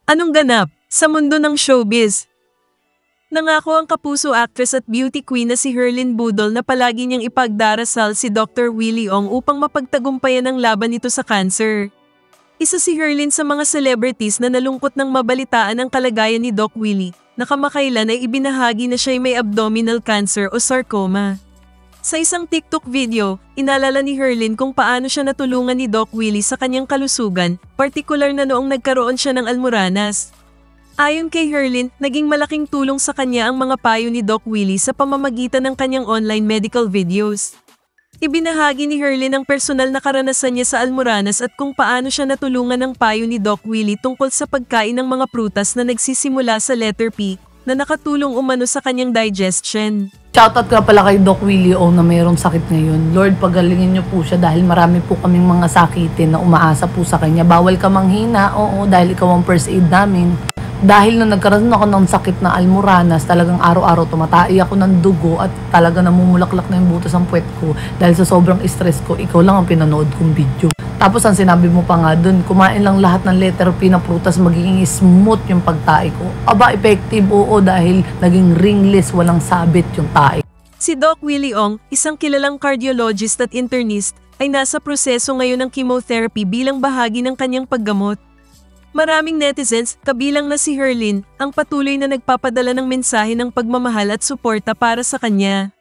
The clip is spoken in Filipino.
Anong ganap sa mundo ng showbiz? Nangako ang kapuso actress at beauty queen na si Herlyn Budol na palagi niyang ipagdarasal si Dr. Willie Ong upang mapagtagumpayan ang laban nito sa cancer. Isa si Herlyn sa mga celebrities na nalungkot nang mabalitaan ang kalagayan ni Doc Willie, na kamakailan ay ibinahagi na siya'y may abdominal cancer o sarcoma. Sa isang TikTok video, inalala ni Herlyn kung paano siya natulungan ni Doc Willie sa kanyang kalusugan, partikular na noong nagkaroon siya ng almoranas. Ayon kay Herlyn, naging malaking tulong sa kanya ang mga payo ni Doc Willie sa pamamagitan ng kanyang online medical videos. Ibinahagi ni Herlyn ang personal na karanasan niya sa almoranas at kung paano siya natulungan ng payo ni Doc Willie tungkol sa pagkain ng mga prutas na nagsisimula sa letter P, na nakatulong umano sa kanyang digestion. Shoutout ka pala kay Doc Willie Ong na mayroong sakit ngayon. Lord, pagalingin niyo po siya dahil marami po kaming mga sakitin na umaasa po sa kanya. Bawal ka manghina, oo, dahil ikaw ang first aid namin. Dahil na nagkaroon ako ng sakit na almoranas, talagang araw-araw tumatai ako ng dugo at talaga namumulaklak na yung butas ng puwet ko. Dahil sa sobrang stress ko, ikaw lang ang pinanood kong video. Tapos ang sinabi mo pa nga dun, kumain lang lahat ng letter P na prutas, magiging smooth yung pagtae ko. Aba, effective, oo, dahil naging ringless, walang sabit yung tae. Si Doc Willie Ong, isang kilalang cardiologist at internist, ay nasa proseso ngayon ng chemotherapy bilang bahagi ng kanyang paggamot. Maraming netizens, kabilang na si Herlyn, ang patuloy na nagpapadala ng mensahe ng pagmamahal at suporta para sa kanya.